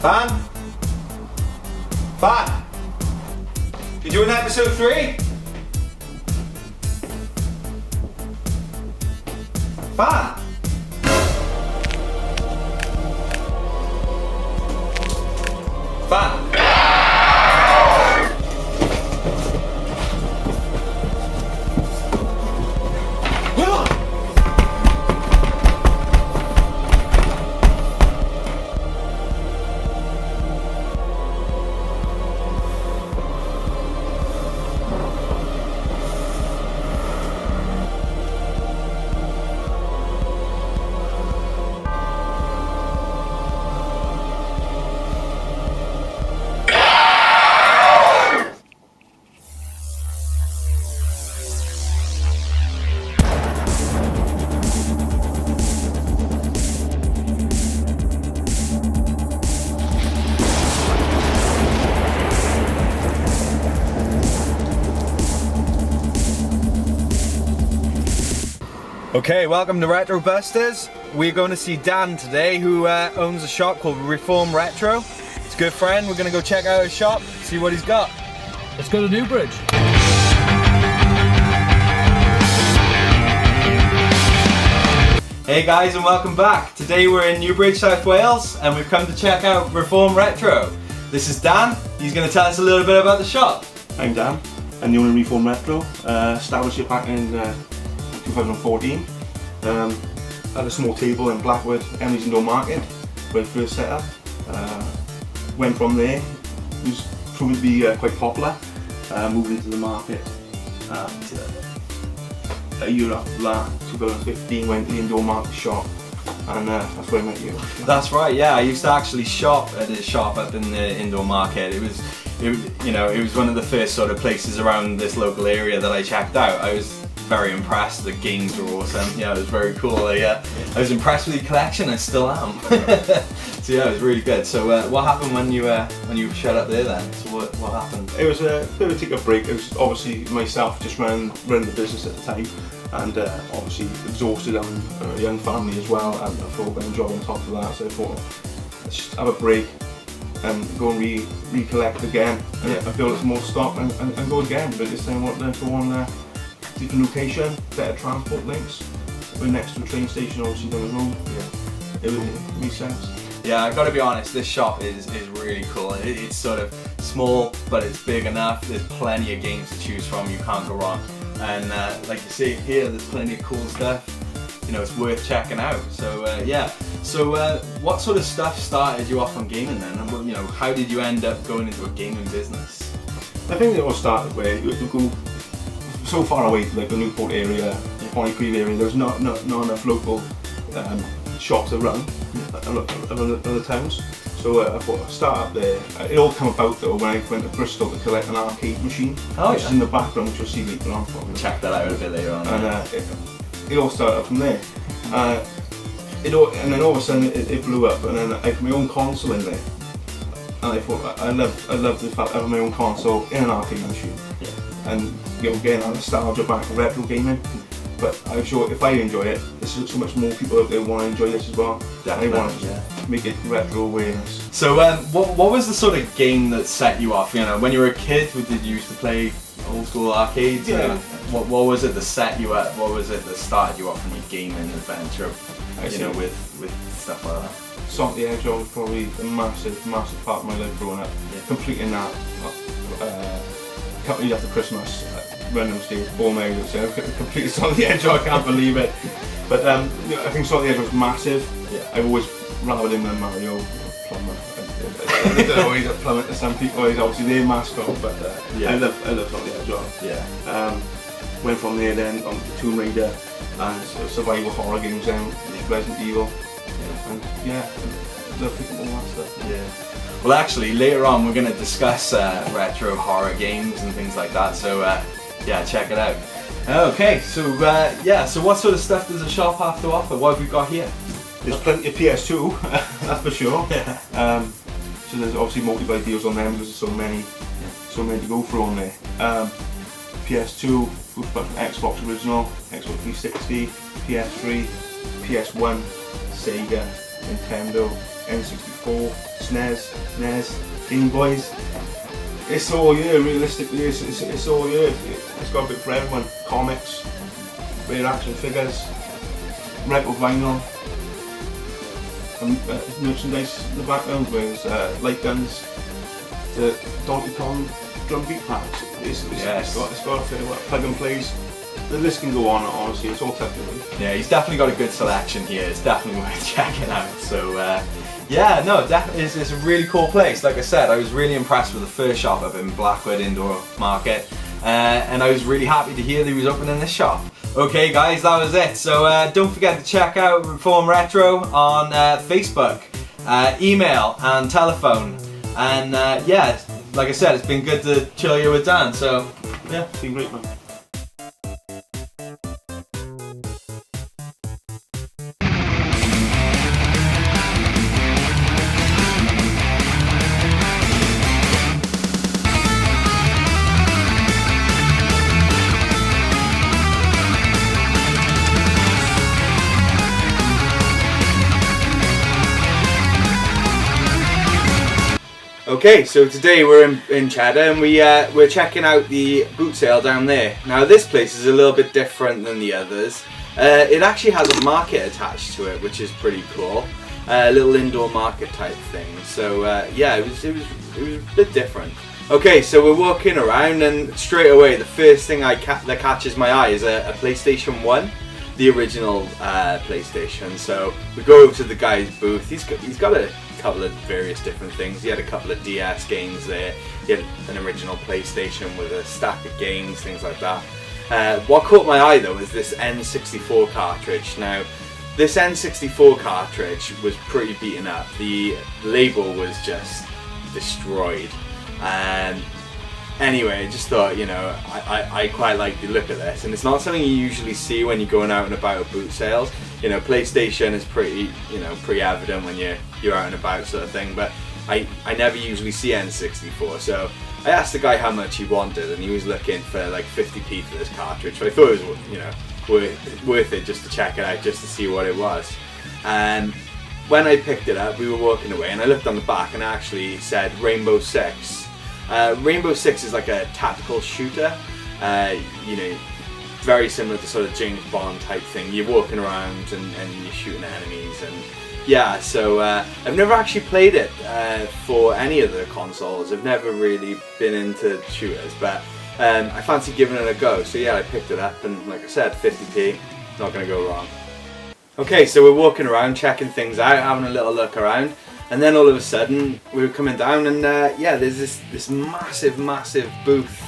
Fan? Fan? You doing episode 3? Fan? Fan? Okay, welcome to Retrobusters. We're going to see Dan today, who owns a shop called Reform Retro. He's a good friend. We're going to go check out his shop, see what he's got. Let's go to Newbridge. Hey guys, and welcome back. Today we're in Newbridge South Wales and we've come to check out Reform Retro. This is Dan. He's going to tell us a little bit about the shop. I'm Dan. I'm the owner of Reform Retro. Established it back in 2014. Had a small table in Blackwood, Emily's Indoor Market, where I first set up. Went from there. It was proving to be quite popular. Moved into the market. A year after that, 2015, went to the Indoor Market shop, and that's where I met you. That's right. Yeah, I used to actually shop at his shop up in the Indoor Market. It was one of the first sort of places around this local area that I checked out. I was very impressed. The games were awesome. Yeah, it was very cool. I was impressed with your collection. I still am. So yeah, it was really good. So what happened when you shut up there then? So what happened? It was a bit of a take a break. It was obviously myself just running the business at the time, and obviously exhausted on a young family as well, and a full-time job on top of that. So I thought, let's just have a break and go and recollect again, and build some more stock and go again. But this time I wanted to go on different location, better transport links. We're next to a train station, obviously down the road. Yeah, it makes sense. Yeah, I've got to be honest, this shop is really cool. It's sort of small, but it's big enough. There's plenty of games to choose from, you can't go wrong. And like you see here, there's plenty of cool stuff. You know, it's worth checking out. So yeah. So what sort of stuff started you off on gaming then? And you know, how did you end up going into a gaming business? I think it all started where you go so far away to like the Newport area, Pontypridd area. There's not enough local shops around other towns. So I thought I'd start up there. It all came about though when I went to Bristol to collect an arcade machine, which is in the background, which you'll see later on. We'll check that out a bit later on. And it all started from there. And then all of a sudden it blew up, and then I had my own console in there. And I thought I love the fact of having my own console in an arcade machine. Yeah. And you know, getting that nostalgia back to retro gaming. But I'm sure if I enjoy it, there's so much more people out there want to enjoy this as well. Definitely, I want to make it retro awareness. So what was the sort of game that set you off? You know, when you were a kid, did you used to play old school arcades? Yeah. What was it that set you up? What was it that started you off on your gaming adventure? You know, with stuff like that. Sonic the Hedgehog was probably a massive part of my life growing up. Yeah. Completing that a couple of years after Christmas, running upstairs, all my out, so I completed Sonic the Hedgehog, I can't believe it. But you know, I think Sonic the Hedgehog was massive. Yeah. I've always rather him than Mario, plumber. I don't know, he's a plumber to some people, he's obviously their mascot, but I love Sonic the Hedgehog. Yeah. Went from there then on to Tomb Raider and survival horror games then, Resident Evil. Yeah. And yeah, I love picking all that stuff. Yeah. Well, actually, later on we're going to discuss retro horror games and things like that. So yeah, check it out. Okay, so yeah, so what sort of stuff does the shop have to offer? What have we got here? There's plenty of PS2, that's for sure. Yeah. So there's obviously multi-buy deals on them because there's so many to go through on there. PS2, Xbox original, Xbox 360, PS3, PS1, Sega, Nintendo, N64, SNES, NES, Game Boys. It's all here, realistically, it's all here. It's got a bit for everyone. Comics, rare action figures, retro vinyl, and merchandise in the background with light guns, the Donkey Kong drum beat packs. It's got a fair plug and plays. The list can go on, honestly, it's all technical. Yeah, he's definitely got a good selection here. It's definitely worth checking out. So, yeah, no, definitely, it's a really cool place. Like I said, I was really impressed with the first shop up in Blackwood Indoor Market, and I was really happy to hear that he was opening this shop. Okay, guys, that was it. So, don't forget to check out Reform Retro on Facebook, email, and telephone. And yeah, like I said, it's been good to chill here with Dan. So, yeah, It's been great, man. okay, so today we're in Cheddar and we're checking out the boot sale down there. Now this place is a little bit different than the others. It actually has a market attached to it, which is pretty cool. A little indoor market type thing. So yeah, it was a bit different. Okay, so we're walking around and straight away the first thing that catches my eye is a PlayStation 1, the original PlayStation. So we go over to the guy's booth. He's got a couple of various different things. He had a couple of DS games there. He had an original PlayStation with a stack of games, things like that. What caught my eye though was this N64 cartridge. Now, this N64 cartridge was pretty beaten up. The label was just destroyed. Anyway, I just thought, you know, I quite like the look of this, and it's not something you usually see when you're going out and about at boot sales. You know, PlayStation is pretty evident when you're out and about sort of thing, but I never usually see N64. So I asked the guy how much he wanted, and he was looking for like 50p for this cartridge. So I thought it was, you know, worth it just to check it out, just to see what it was. And when I picked it up, we were walking away, and I looked on the back, and it actually said Rainbow Six. Rainbow Six is like a tactical shooter, you know, very similar to sort of James Bond type thing. You're walking around and you're shooting enemies, and yeah, so I've never actually played it for any of the consoles. I've never really been into shooters, but I fancy giving it a go. So yeah, I picked it up, and like I said, 50p, not going to go wrong. Okay, so we're walking around, checking things out, having a little look around. And then all of a sudden we were coming down, and yeah, there's this massive booth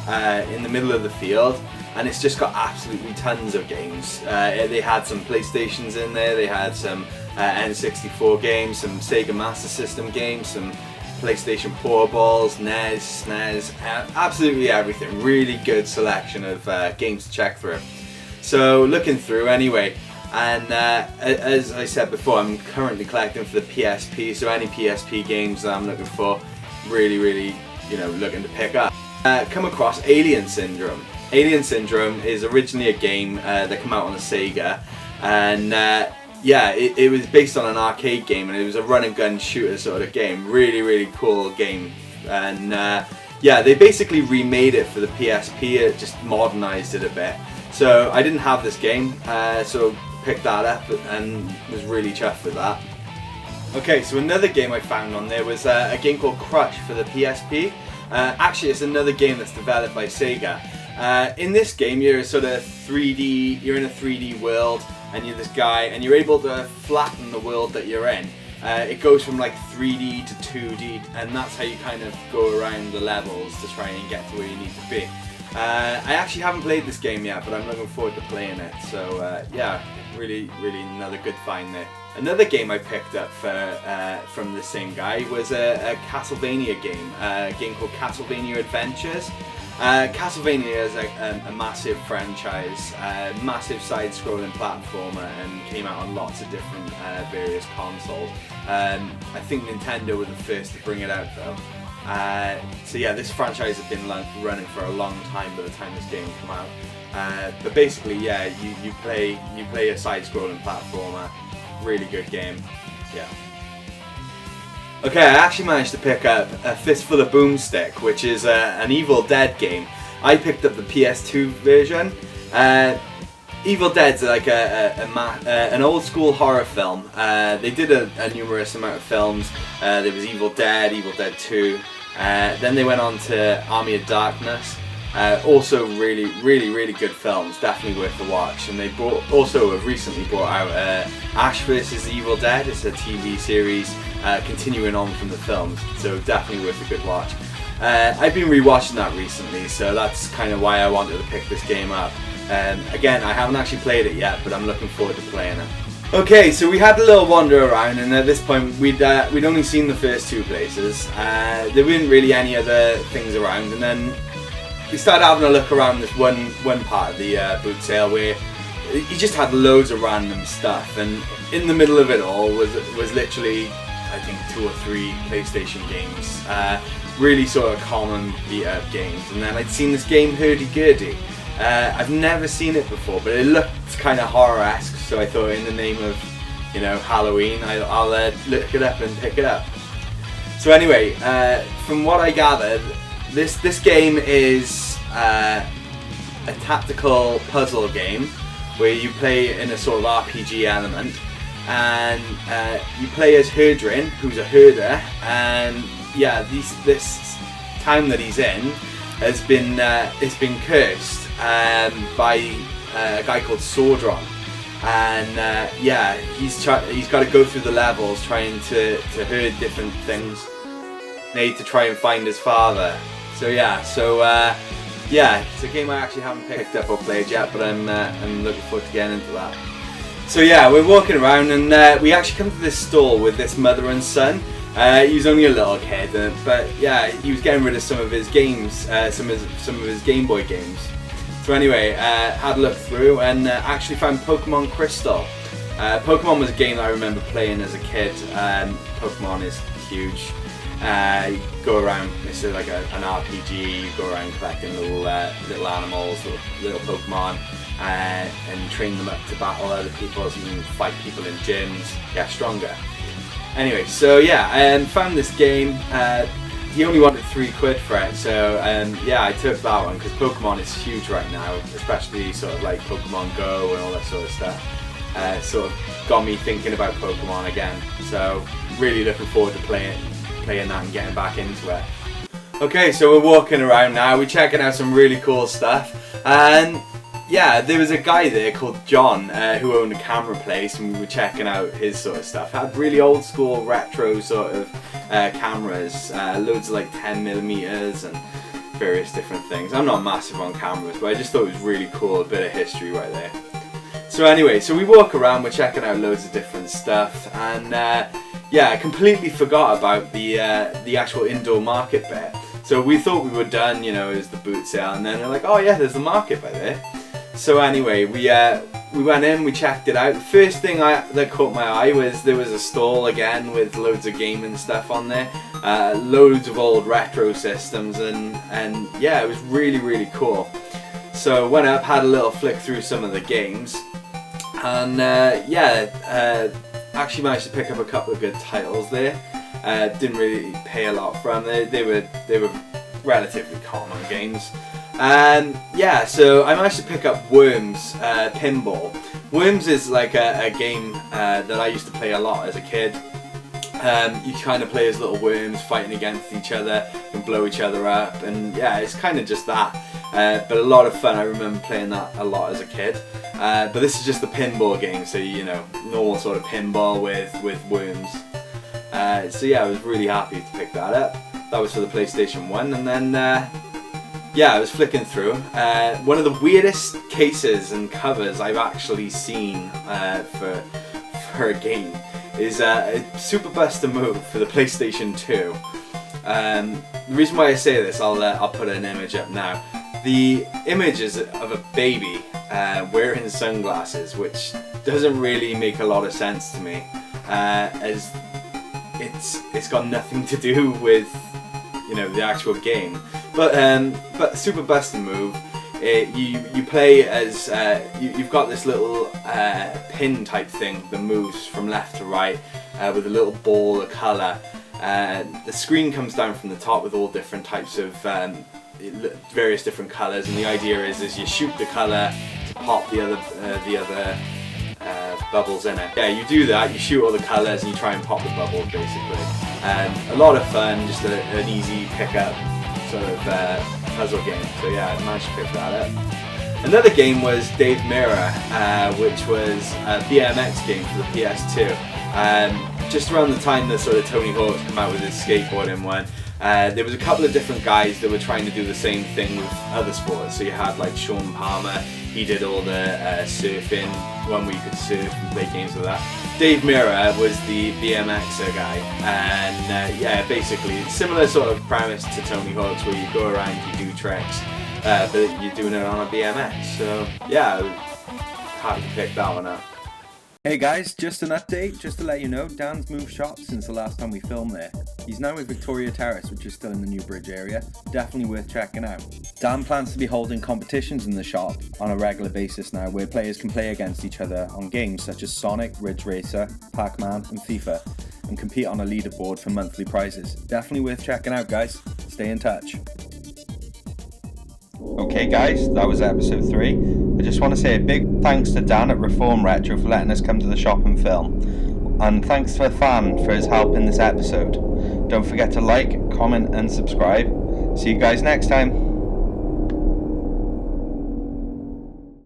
in the middle of the field, and it's just got absolutely tons of games. They had some PlayStations in there, they had some N64 games, some Sega Master System games, some PlayStation Portables, NES, SNES, absolutely everything. Really good selection of games to check through. So looking through anyway. And as I said before, I'm currently collecting for the PSP, so any PSP games that I'm looking for, really, you know, looking to pick up. Come across Alien Syndrome. Alien Syndrome is originally a game that came out on the Sega, and yeah, it was based on an arcade game, and it was a run and gun shooter sort of game. Really cool game, and yeah, they basically remade it for the PSP. It just modernized it a bit. So I didn't have this game, so picked that up and was really chuffed with that. Okay, so another game I found on there was a game called Crush for the PSP. Actually, it's another game that's developed by Sega. In this game, you're in a 3D world, and you're this guy, and you're able to flatten the world that you're in. It goes from like 3D to 2D, and that's how you kind of go around the levels to try and get to where you need to be. I actually haven't played this game yet, but I'm looking forward to playing it. So yeah, really another good find there. Another game I picked up from the same guy was a Castlevania game, a game called Castlevania Adventures. Castlevania is a massive franchise, massive side-scrolling platformer, and came out on lots of different various consoles. I think Nintendo were the first to bring it out though. So yeah, this franchise has been running for a long time by the time this game came out. But basically, yeah, you play a side-scrolling platformer. Really good game. Yeah. Okay, I actually managed to pick up a Fistful of Boomstick, which is an Evil Dead game. I picked up the PS2 version. Evil Dead's like an old school horror film. They did a numerous amount of films. There was Evil Dead 2. Then they went on to Army of Darkness. Also really good films, definitely worth the watch. And they also have recently brought out Ash vs Evil Dead. It's a TV series continuing on from the films, so definitely worth a good watch. I've been rewatching that recently, so that's kind of why I wanted to pick this game up. Again, I haven't actually played it yet, but I'm looking forward to playing it. Okay, so we had a little wander around, and at this point we'd only seen the first two places. There weren't really any other things around, and then we started having a look around this one part of the boot sale where he just had loads of random stuff, and in the middle of it all was literally, I think, 2 or 3 PlayStation games. Really sort of common beat-up games. And then I'd seen this game, Hurdy-Gurdy. I've never seen it before, but it looked kind of horror-esque, so I thought in the name of, Halloween, I'll look it up and pick it up. So anyway, from what I gathered, this game is a tactical puzzle game where you play in a sort of RPG element, and you play as Herdrin, who's a herder, and yeah, this town that he's in has been it's been cursed by a guy called Sordron, and yeah, he's got to go through the levels trying to herd different things, need to try and find his father. So yeah, it's a game I actually haven't picked up or played yet, but I'm looking forward to getting into that. So yeah, we're walking around, and we actually come to this store with this mother and son. He was only a little kid, but yeah, he was getting rid of some of his games, some of his Game Boy games. So anyway, had a look through and actually found Pokemon Crystal. Pokemon was a game that I remember playing as a kid. Pokemon is huge. You go around, it's like an RPG, you go around collecting little animals, little Pokemon, and train them up to battle other people, so you can fight people in gyms, get stronger. Anyway, so yeah, found this game. He only wanted £3 for it, so yeah, I took that one because Pokemon is huge right now, especially sort of like Pokemon Go and all that sort of stuff. Sort of got me thinking about Pokemon again, so really looking forward to playing that and getting back into it. Okay, so we're walking around now, we're checking out some really cool stuff, and yeah, there was a guy there called John who owned a camera place, and we were checking out his sort of stuff. Had really old school retro sort of cameras, loads of like 10mm and various different things. I'm not massive on cameras, but I just thought it was really cool, a bit of history right there. So anyway, so we walk around, we're checking out loads of different stuff, and yeah, I completely forgot about the actual indoor market bit. So we thought we were done, it was the boot sale, and then they're like, oh yeah, there's the market by there. So anyway, we went in, we checked it out. The first thing that caught my eye was there was a stall again with loads of gaming stuff on there, loads of old retro systems, and yeah, it was really cool. So went up, had a little flick through some of the games, and yeah, actually managed to pick up a couple of good titles there. Didn't really pay a lot for them. They were relatively common games. Yeah, so I managed to pick up Worms Pinball. Worms is like a game that I used to play a lot as a kid. You kind of play as little worms fighting against each other and blow each other up, and yeah, it's kind of just that. But a lot of fun. I remember playing that a lot as a kid. But this is just the pinball game, so normal sort of pinball with worms. So yeah, I was really happy to pick that up. That was for the PlayStation 1, and then yeah, I was flicking through. One of the weirdest cases and covers I've actually seen for a game is a Super Buster move for the PlayStation 2. The reason why I say this, I'll put an image up now. The image is of a baby wearing sunglasses, which doesn't really make a lot of sense to me, as it's got nothing to do with the actual game. But Super Buster move, you play as you've got this little pin type thing that moves from left to right with a little ball of colour, The screen comes down from the top with all different types of various different colours, and the idea is you shoot the colour to pop the other bubbles in it. Yeah, you do that, you shoot all the colours and you try and pop the bubbles basically. A lot of fun, just an easy pick-up sort of puzzle game. So yeah, I managed to pick that up. Another game was Dave Mirror, which was a BMX game for the PS2. Just around the time that sort of Tony Hawk's come out with his skateboarding one, there was a couple of different guys that were trying to do the same thing with other sports. So you had like Sean Palmer, he did all the surfing, one where you could surf and play games with that. Dave Mirror was the BMXer guy, and yeah, basically it's similar sort of premise to Tony Hawk's, where you go around, you do tricks, but you're doing it on a BMX. So yeah, I was happy to pick that one up. Hey guys, just an update, just to let you know, Dan's moved shop since the last time we filmed there. He's now with Victoria Terrace, which is still in the Newbridge area. Definitely worth checking out. Dan plans to be holding competitions in the shop on a regular basis now, where players can play against each other on games such as Sonic, Ridge Racer, Pac-Man and FIFA, and compete on a leaderboard for monthly prizes. Definitely worth checking out, guys. Stay in touch. Okay guys, that was episode 3. I just want to say a big thanks to Dan at Reform Retro for letting us come to the shop and film. And thanks to Fan for his help in this episode. Don't forget to like, comment and subscribe. See you guys next time.